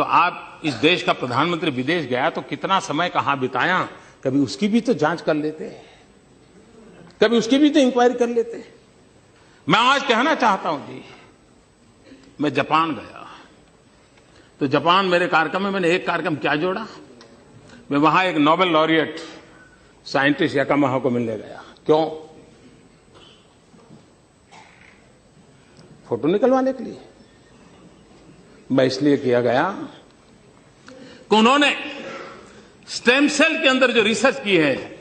तो आप इस देश का प्रधानमंत्री विदेश गया तो कितना समय कहां बिताया, कभी उसकी भी तो जांच कर लेते, कभी उसकी भी तो इंक्वायरी कर लेते। मैं आज कहना चाहता हूं जी, मैं जापान गया तो जापान मेरे कार्यक्रम में मैंने एक कार्यक्रम क्या जोड़ा, मैं वहां एक नोबेल लॉरिएट साइंटिस्ट याकामाहा को मिलने गया। क्यों? फोटो निकलवाने के लिए। मैं इसलिए किया गया कि उन्होंने स्टेम सेल के अंदर जो रिसर्च की है,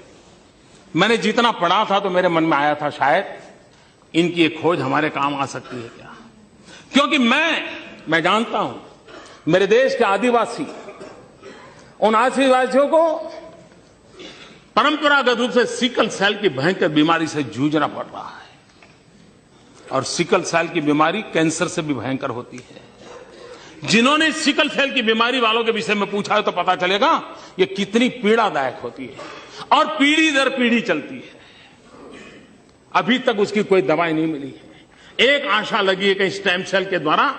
मैंने जितना पढ़ा था तो मेरे मन में आया था शायद इनकी एक खोज हमारे काम आ सकती है क्या। क्योंकि मैं जानता हूं मेरे देश के आदिवासी, उन आदिवासियों को परंपरागत रूप से सिकल सेल की भयंकर बीमारी से जूझना पड़ रहा है, और सिकल सेल की बीमारी कैंसर से भी भयंकर होती है। जिन्होंने सिकल सेल की बीमारी वालों के विषय में पूछा है तो पता चलेगा ये कितनी पीड़ादायक होती है, और पीढ़ी दर पीढ़ी चलती है। अभी तक उसकी कोई दवाई नहीं मिली है। एक आशा लगी है कि स्टेम सेल के द्वारा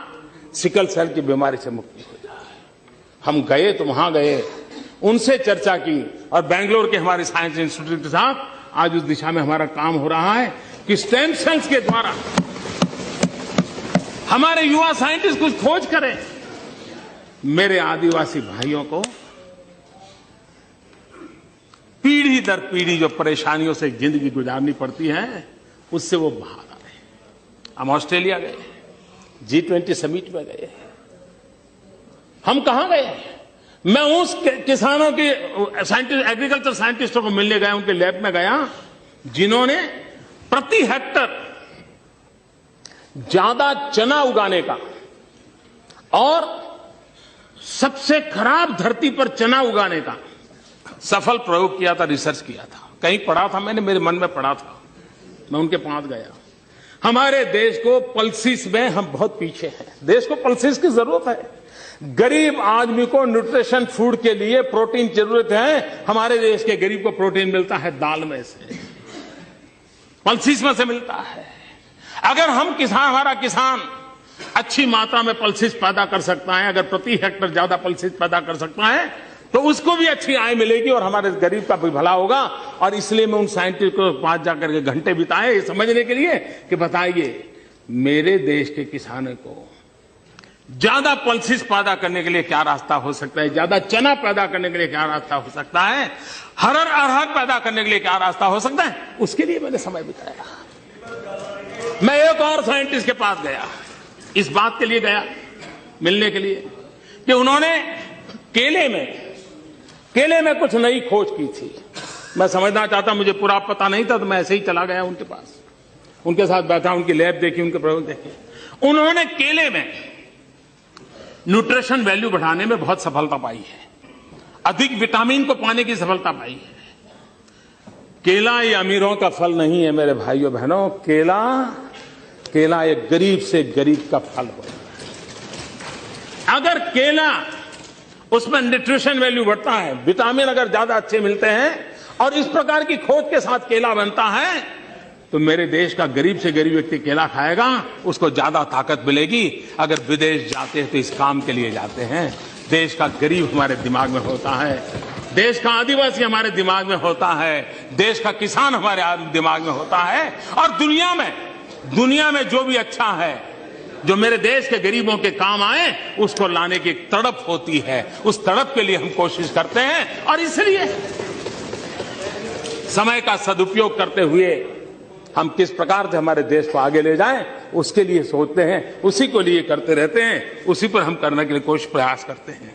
सिकल सेल की बीमारी से मुक्ति हो जाए। हम गए तो वहां गए, उनसे चर्चा की, और बेंगलोर के हमारे साइंस इंस्टीट्यूट के साथ आज उस दिशा में हमारा काम हो रहा है कि स्टेम सेल्स के द्वारा हमारे युवा साइंटिस्ट कुछ खोज करें। मेरे आदिवासी भाइयों को पीढ़ी दर पीढ़ी जो परेशानियों से जिंदगी गुजारनी पड़ती है, उससे वो बाहर आए। हम ऑस्ट्रेलिया गए, G20 समिट में गए। हम कहां गए? मैं उस किसानों के साइंटिस्ट, एग्रीकल्चर साइंटिस्टों को मिलने गया, उनके लैब में गया जिन्होंने प्रति हेक्टर ज्यादा चना उगाने का और सबसे खराब धरती पर चना उगाने का सफल प्रयोग किया था, रिसर्च किया था। कहीं पढ़ा था मैंने, मेरे मन में पढ़ा था, मैं उनके पास गया। हमारे देश को पल्सिस में हम बहुत पीछे हैं। देश को पल्सिस की जरूरत है। गरीब आदमी को न्यूट्रिशन फूड के लिए प्रोटीन जरूरत है। हमारे देश के गरीब को प्रोटीन मिलता है दाल में से, पल्सिस में से मिलता है। अगर हमारा किसान अच्छी मात्रा में पल्सिस पैदा कर सकता है, अगर प्रति हेक्टर ज्यादा पल्सिस पैदा कर सकता है, तो उसको भी अच्छी आय मिलेगी और हमारे गरीब का भी भला होगा। और इसलिए मैं उन साइंटिस्ट को पास जाकर के घंटे बिताए ये समझने के लिए कि बताइए मेरे देश के किसानों को ज्यादा पल्सिस पैदा करने के लिए क्या रास्ता हो सकता है, ज्यादा चना पैदा करने के लिए क्या रास्ता हो सकता है, अरहर पैदा करने के लिए क्या रास्ता हो सकता है, उसके लिए मैंने समय बिताया। मैं एक और साइंटिस्ट के पास गया, इस बात के लिए गया मिलने के लिए कि उन्होंने केले में कुछ नई खोज की थी। मैं समझना चाहता, मुझे पूरा पता नहीं था, तो मैं ऐसे ही चला गया उनके पास, उनके साथ बैठा, उनकी लैब देखी, उनके प्रयोग देखे। उन्होंने केले में न्यूट्रिशन वैल्यू बढ़ाने में बहुत सफलता पाई है, अधिक विटामिन को पाने की सफलता पाई है। केला ये अमीरों का फल नहीं है मेरे भाइयों बहनों, केला एक गरीब से गरीब का फल हो। अगर केला उसमें न्यूट्रिशन वैल्यू बढ़ता है, विटामिन अगर ज्यादा अच्छे मिलते हैं और इस प्रकार की खोज के साथ केला बनता है, तो मेरे देश का गरीब से गरीब व्यक्ति केला खाएगा, उसको ज्यादा ताकत मिलेगी। अगर विदेश जाते हैं तो इस काम के लिए जाते हैं। देश का गरीब हमारे दिमाग में होता है, देश का आदिवासी हमारे दिमाग में होता है, देश का किसान हमारे दिमाग में होता है। और दुनिया में जो भी अच्छा है, जो मेरे देश के गरीबों के काम आए, उसको लाने की एक तड़प होती है। उस तड़प के लिए हम कोशिश करते हैं, और इसलिए समय का सदुपयोग करते हुए हम किस प्रकार से हमारे देश को आगे ले जाएं, उसके लिए सोचते हैं, उसी को लिए करते रहते हैं, उसी पर हम करने के लिए कोशिश प्रयास करते हैं।